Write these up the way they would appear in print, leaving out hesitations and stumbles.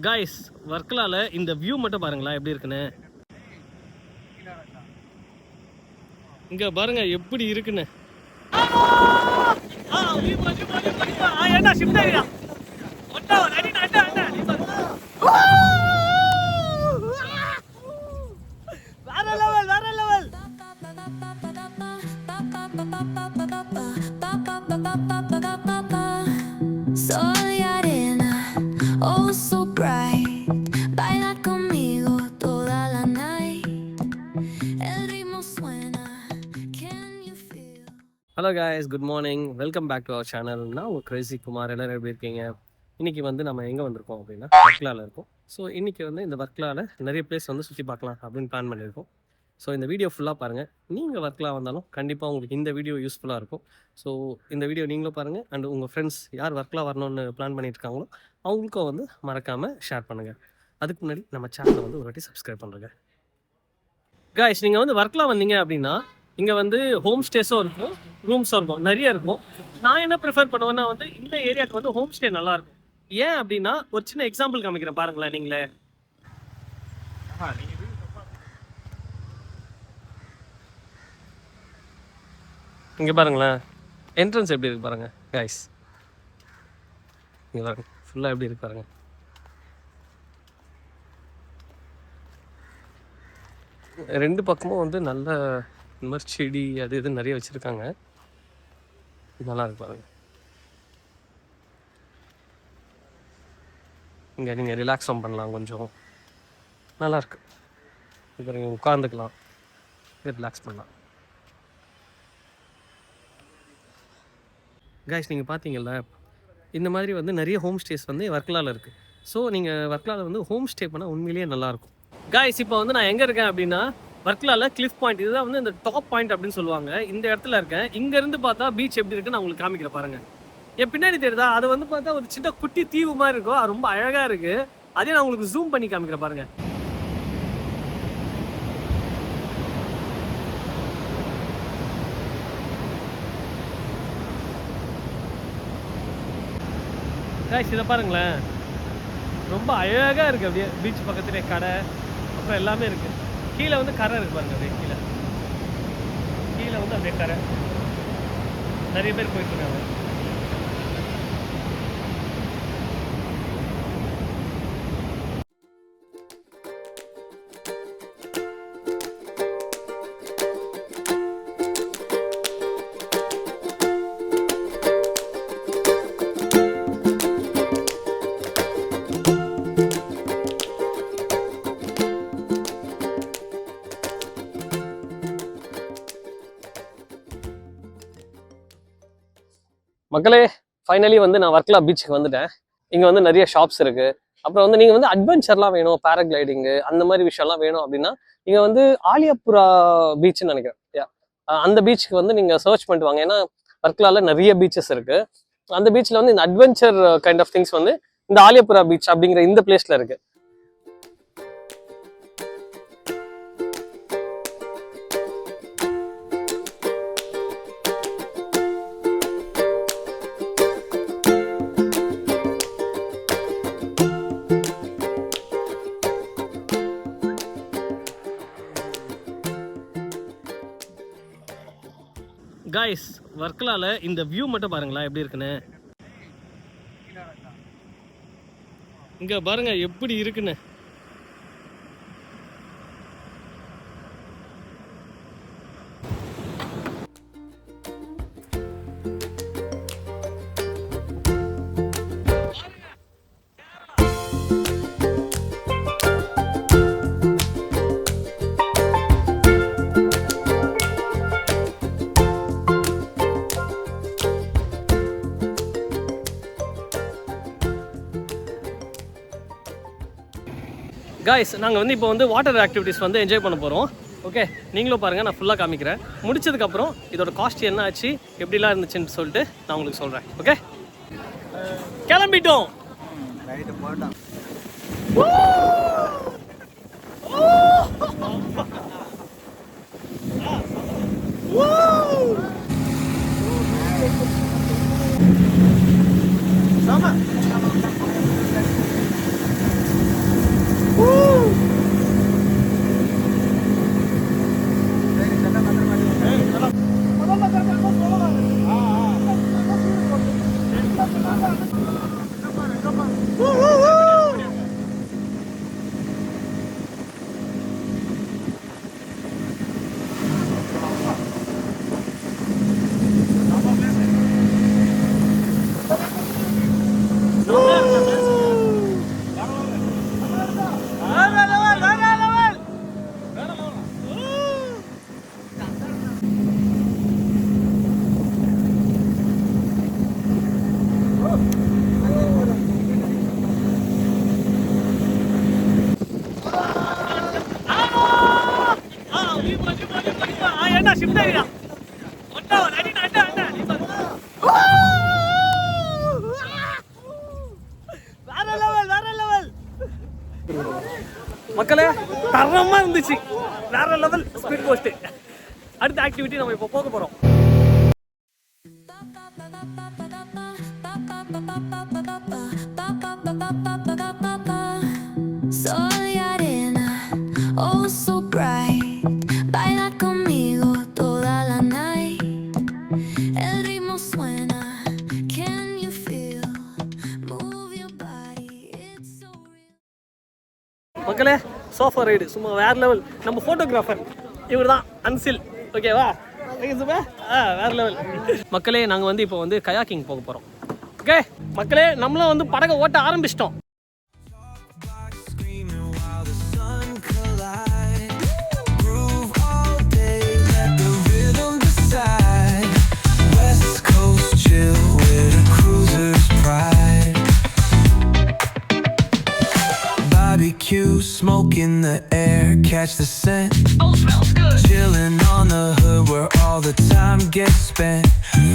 Guys வர்க்கலால இந்த view மட்டும் பாருங்களா எப்படி இருக்குன்னு. இங்க பாருங்க எப்படி இருக்குன்னு. வேற லெவல் வேற level. Soy arena, oh so bright. Baila conmigo toda la night. El ritmo suena, can you feel? Hello guys, good morning, welcome back to our channel. நான் உங்கள் கிரேசி குமார். எல்லோரும் எப்படி இருக்கீங்க? இன்றைக்கி நம்ம எங்கே வந்திருக்கோம் அப்படின்னா வர்க்கலாவில் இருக்கோம். ஸோ இன்றைக்கி இந்த வர்க்கலாவில் நிறைய பிளேஸ் சுற்றி பார்க்கலாம் அப்படின்னு பிளான் பண்ணியிருக்கோம். ஸோ இந்த வீடியோ ஃபுல்லாக பாருங்கள். நீங்கள் வர்க்கலா வந்தாலும் கண்டிப்பாக உங்களுக்கு இந்த வீடியோ யூஸ்ஃபுல்லாக இருக்கும். ஸோ இந்த வீடியோ நீங்களும் பாருங்கள், அண்ட் உங்கள் ஃப்ரெண்ட்ஸ் யார் வர்க்கலா வரணும்னு பிளான் பண்ணியிருக்காங்களோ அவங்களுக்கும் மறக்காமல் ஷேர் பண்ணுங்கள். அதுக்கு முன்னாடி நம்ம சேனலை ஒரு வாட்டி சப்ஸ்கிரைப் பண்ணுறேங்க. காய்ஸ், நீங்கள் வர்க்கலா வந்தீங்க அப்படின்னா இங்கே ஹோம் ஸ்டேஸும் இருக்கும், ரூம்ஸும் இருக்கும், நிறைய இருக்கும். நான் என்ன ப்ரிஃபர் பண்ணுவேன்னா இந்த ஏரியாவுக்கு ஹோம் ஸ்டே நல்லாயிருக்கும். ஏன் அப்படின்னா ஒரு சின்ன எக்ஸாம்பிள் காமிக்கிறேன் பாருங்களேன். நீங்களே இங்கே பாருங்களேன், என்ட்ரன்ஸ் எப்படி இருக்கு பாருங்க கைஸ். இங்கே பாருங்க ஃபுல்லாக எப்படி இருக்கு பாருங்க. ரெண்டு பக்கமும் நல்ல இந்த மாதிரி செடி அது இது நிறைய வச்சுருக்காங்க. நல்லா இருக்கு பாருங்க. இங்கே நீங்கள் ரிலாக்ஸும் பண்ணலாம், கொஞ்சம் நல்லாயிருக்கு. இப்போ நீங்கள் உட்காந்துக்கலாம், ரிலாக்ஸ் பண்ணலாம். கைஸ், நீங்கள் பார்த்தீங்கல்ல, இந்த மாதிரி நிறைய ஹோம் ஸ்டேஸ் வர்க்கலாவில் இருக்குது. ஸோ நீங்கள் வர்க்கலாவில் ஹோம் ஸ்டே பண்ணால் உண்மையிலேயே நல்லாயிருக்கும். கைஸ், இப்போ நான் எங்கே இருக்கேன் அப்படின்னா வர்க்கலாவில் கிளிஃப் பாயிண்ட். இதுதான் இந்த டாப் பாயிண்ட் அப்படின்னு சொல்லுவாங்க. இந்த இடத்துல இருக்கேன். இங்கேருந்து பார்த்தா பீச் எப்படி இருக்குன்னு நான் உங்களுக்கு காமிக்கிறேன் பாருங்கள். என் பின்னாடி தெரியுதா, அது பார்த்தா ஒரு சின்ன குட்டி தீவு மாதிரி இருக்கும். அது ரொம்ப அழகாக இருக்குது. அதே நான் உங்களுக்கு ஜூம் பண்ணி காமிக்கிறேன் பாருங்கள். காய்ஸ், இதை பாருங்களேன், ரொம்ப அழகாக இருக்குது. அப்படியே பீச் பக்கத்துலேயே கடை அப்புறம் எல்லாமே இருக்குது. கீழே கரை இருக்குது பாருங்கள். அப்படியே கீழே அப்படியே கரை, நிறைய பேர் போயிட்டுருக்காங்க. மக்களே, ஃபைனலி நான் வர்க்கலா பீச்சுக்கு வந்துட்டேன். இங்கே நிறைய ஷாப்ஸ் இருக்குது. அப்புறம் நீங்கள் அட்வென்ச்சர்லாம் வேணும், பேராகிளைடிங்கு அந்த மாதிரி விஷயம்லாம் வேணும் அப்படின்னா நீங்கள் ஆலியாபுரா பீச்சுன்னு நினைக்கிறேன். அந்த பீச்சுக்கு நீங்கள் சர்ச் பண்ணிட்டு வாங்க. ஏன்னா வர்க்கலாவில் நிறைய பீச்சஸ் இருக்குது. அந்த பீச்சில் இந்த அட்வென்ச்சர் கைண்ட் ஆஃப் திங்ஸ் இந்த ஆலியாபுரா பீச் அப்படிங்கிற இந்த பிளேஸில் இருக்குது. காய்ஸ், வர்க்கலால இந்த வியூ மட்டும் பாருங்களா எப்படி இருக்குன்னு. இங்க பாருங்க எப்படி இருக்குன்னு. காய்ஸ், நாங்கள் இப்போ வாட்டர் ஆக்டிவிட்டீஸ் என்ஜாய் பண்ண போகிறோம். ஓகே, நீங்களும் பாருங்கள், நான் ஃபுல்லாக காமிக்கிறேன். முடிச்சதுக்கப்புறம் இதோட காஸ்ட் என்ன ஆச்சு, எப்படிலாம் இருந்துச்சுன்னு சொல்லிட்டு நான் உங்களுக்கு சொல்கிறேன். ஓகே, கிளம்பிட்டோம். மக்களே தரமாக இருந்துச்சு, வேற லெவல் ஸ்பீட் போஸ்ட்டு. அடுத்த ஆக்டிவிட்டி நம்ம இப்போ போக போகிறோம். Sol y arena, oh so bright, baila conmigo toda la night. El ritmo suena, can you feel? Move your body, it's so real. மக்களே சோஃபா ரைடு சும்மா வேற லெவல். நம்ம ஃபோட்டோகிராஃபர் இவர் தான் அன்சில், ஓகேவா? வேற லெவல். மக்களே நாங்கள் வந்து இப்போ வந்து கயாக்கிங் போக போகிறோம். ஓகே மக்களே, நம்மளும் வந்து படகை ஓட்ட ஆரம்பிச்சிட்டோம். Smoke in the air, catch the scent. Oh, smells good. Chilling on the hood where all the time gets spent.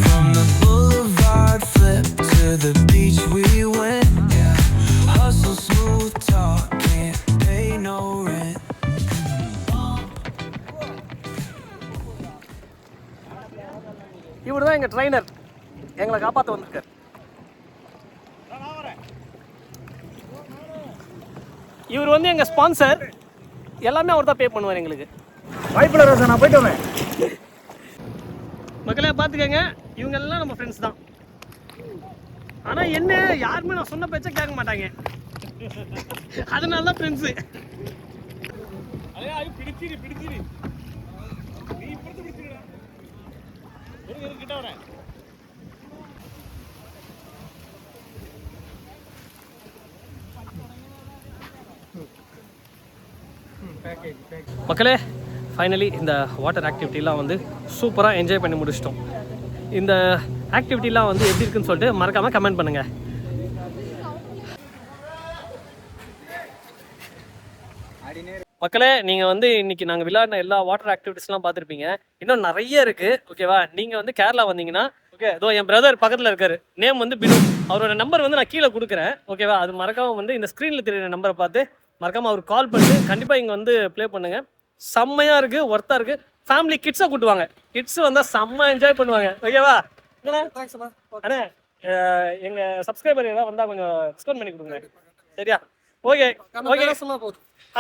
From the boulevard flip to the beach we went. Yeah. Hustle, smooth talk, can't pay no rent. இவர் தான் எங்கள் trainer, எங்களை காப்பாற்ற வந்திருக்கார். இவர் வந்து எங்கள் sponsor, எல்லாமே அவர் தான் பே பண்ணுவார் எங்களுக்கு. வாய்ப்பில்லை ரோசா, நான் போயிட்டு வரேன். மக்களே பார்த்துக்கங்க, இவங்க எல்லாம் நம்ம ஃப்ரெண்ட்ஸ் தான். ஆனால் என்ன, யாருமே நான் சொன்ன பேச்சை கேட்க மாட்டாங்க, அதனால தான் ஃப்ரெண்ட்ஸு. மக்களே ஃபைனலி இந்த வாட்டர் ஆக்டிவிட்டிலாம் வந்து சூப்பராக என்ஜாய் பண்ணி முடிச்சிட்டோம். இந்த ஆக்டிவிட்டிலாம் வந்து எப்படி இருக்குன்னு சொல்லிட்டு மறக்காமல் கமெண்ட் பண்ணுங்கள். மக்களே நீங்கள் வந்து இன்றைக்கி நாங்கள் விளையாடின எல்லா வாட்டர் ஆக்டிவிட்டீஸ்லாம் பார்த்துருப்பீங்க. இன்னும் நிறைய இருக்குது, ஓகேவா? நீங்கள் வந்து கேரளா வந்தீங்கன்னா, ஓகே, அதோ என் பிரதர் பக்கத்தில் இருக்கார், நேம் வந்து பினு. அவரோட நம்பர் வந்து நான் கீழே கொடுக்குறேன், ஓகேவா? அது மறக்காமல் வந்து இந்த ஸ்க்ரீனில் தெரியுற நம்பரை பார்த்து மறக்காமல் அவருக்கு கால் பண்ணிட்டு கண்டிப்பாக இங்கே வந்து ப்ளே பண்ணுங்கள். செம்மையாக இருக்குது, ஒர்த்தாக இருக்குது. ஃபேமிலி கிட்ஸை கூட்டுவாங்க, கிட்ஸ் வந்தால் செம்ம என்ஜாய் பண்ணுவாங்க, ஓகேவா? அண்ணே எங்கள் சப்ஸ்கிரைபர் ஏதாவது வந்தால் கொஞ்சம் டிஸ்கவுண்ட் பண்ணி கொடுங்க, சரியா? Okay okay.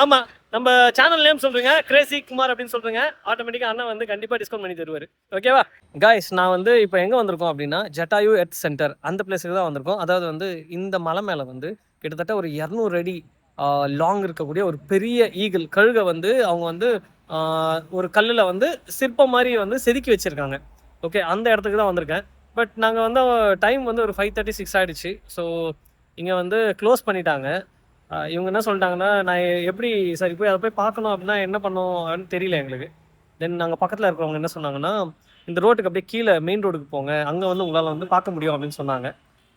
ஆமாம், நம்ம சேனல் நேம் சொல்கிறீங்க, கிரேசி குமார் அப்படின்னு சொல்கிறீங்க, ஆட்டோமேட்டிக்காக அண்ணன் வந்து கண்டிப்பாக டிஸ்கவுண்ட் பண்ணி தருவார், ஓகேவா? காய்ஸ், நான் வந்து இப்போ எங்கே வந்திருக்கோம் அப்படின்னா ஜட்டாயு எர்த் சென்டர், அந்த பிளேஸுக்கு தான் வந்திருக்கோம். அதாவது வந்து இந்த மலை மேலே வந்து கிட்டத்தட்ட ஒரு 200 அடி லாங் இருக்கக்கூடிய ஒரு பெரிய ஈகிள் கழுகை வந்து அவங்க வந்து ஒரு கல்லில் வந்து சிற்பம் மாதிரி வந்து செதுக்கி வச்சுருக்காங்க. ஓகே, அந்த இடத்துக்கு தான் வந்திருக்கேன். பட் நாங்கள் வந்து டைம் வந்து ஒரு 5:36 ஆகிடுச்சு. ஸோ இங்கே வந்து க்ளோஸ் பண்ணிட்டாங்க. இவங்க என்ன சொல்லிட்டாங்கன்னா, நான் எப்படி சரி போய் அதை போய் பார்க்கணும் அப்படின்னா என்ன பண்ணோம் அப்படின்னு தெரியல எங்களுக்கு. தென் நாங்கள் பக்கத்தில் இருக்கிறவங்க என்ன சொன்னாங்கன்னா, இந்த ரோட்டுக்கு அப்படியே கீழே மெயின் ரோடுக்கு போங்க, அங்கே வந்து உங்களால் வந்து பார்க்க முடியும் அப்படின்னு சொன்னாங்க.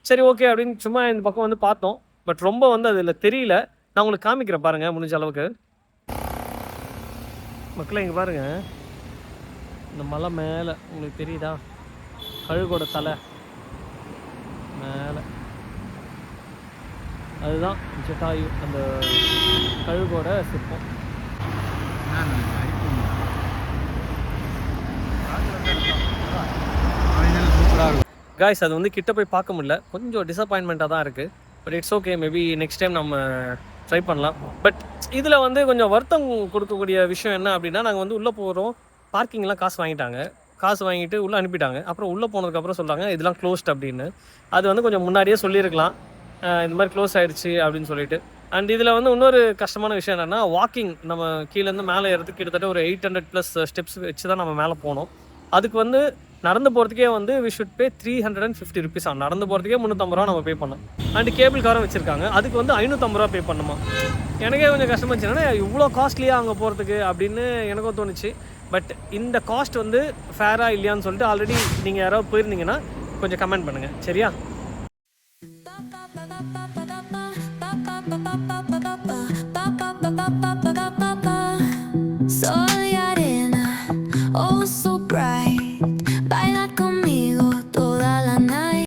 சரி ஓகே அப்படின்னு சும்மா இந்த பக்கம் வந்து பார்த்தோம். பட் ரொம்ப வந்து அதில் தெரியல. நான் உங்களுக்கு காமிக்கிறேன் பாருங்கள் முடிஞ்ச அளவுக்கு. மக்களை இங்கே பாருங்கள், இந்த மலை மேலே உங்களுக்கு தெரியுதா, கழுகோட தலை மேலே, அதுதான் ஜட்டாயு, அந்த கழுகோட சிற்பம். காய்ஸ், அது வந்து கிட்ட போய் பார்க்க முடியல, கொஞ்சம் டிசப்பாயின்மெண்ட்டாக தான் இருக்குது. But it's okay, maybe next time நம்ம ட்ரை பண்ணலாம். பட் இதில் வந்து கொஞ்சம் வருத்தம் கொடுக்கக்கூடிய விஷயம் என்ன அப்படின்னா, நாங்கள் வந்து உள்ளே போகிறோம், பார்க்கிங்லாம் காசு வாங்கிட்டாங்க, காசு வாங்கிட்டு உள்ளே அனுப்பிட்டாங்க. அப்புறம் உள்ளே போனதுக்கப்புறம் சொல்கிறாங்க இதெல்லாம் க்ளோஸ்ட் அப்படின்னு. அது வந்து கொஞ்சம் முன்னாடியே சொல்லியிருக்கலாம், இந்த மாதிரி க்ளோஸ் ஆகிடுச்சு அப்படின்னு சொல்லிட்டு. அண்ட் இதில் வந்து இன்னொரு கஷ்டமான விஷயம் என்னென்னா, வாக்கிங் நம்ம கீழேருந்து மேலே ஏறதுக்கு கிட்டத்தட்ட ஒரு 800+ ஸ்டெப்ஸ் வச்சு தான் நம்ம மேலே போனோம். அதுக்கு வந்து நடந்து போகிறதுக்கே வந்து வி ஷுட் பே 350 ருபீஸ். நடந்து போகிறதுக்கே 350 ரூபா நம்ம பே பண்ணோம். அண்ட் கேபிள் காரும் வச்சுருக்காங்க, அதுக்கு வந்து 550 ரூபா பே பண்ணுமா. எனக்கே கொஞ்சம் கஷ்டமாக இருந்துச்சுன்னா இவ்வளோ காஸ்ட்லியாக அங்கே போகிறதுக்கு அப்படின்னு எனக்கும் தோணுச்சு. பட் இந்த காஸ்ட் வந்து ஃபேராக இல்லையான்னு சொல்லிட்டு ஆல்ரெடி நீங்கள் யாராவது போயிருந்தீங்கன்னா கொஞ்சம் கமெண்ட் பண்ணுங்கள், சரியா?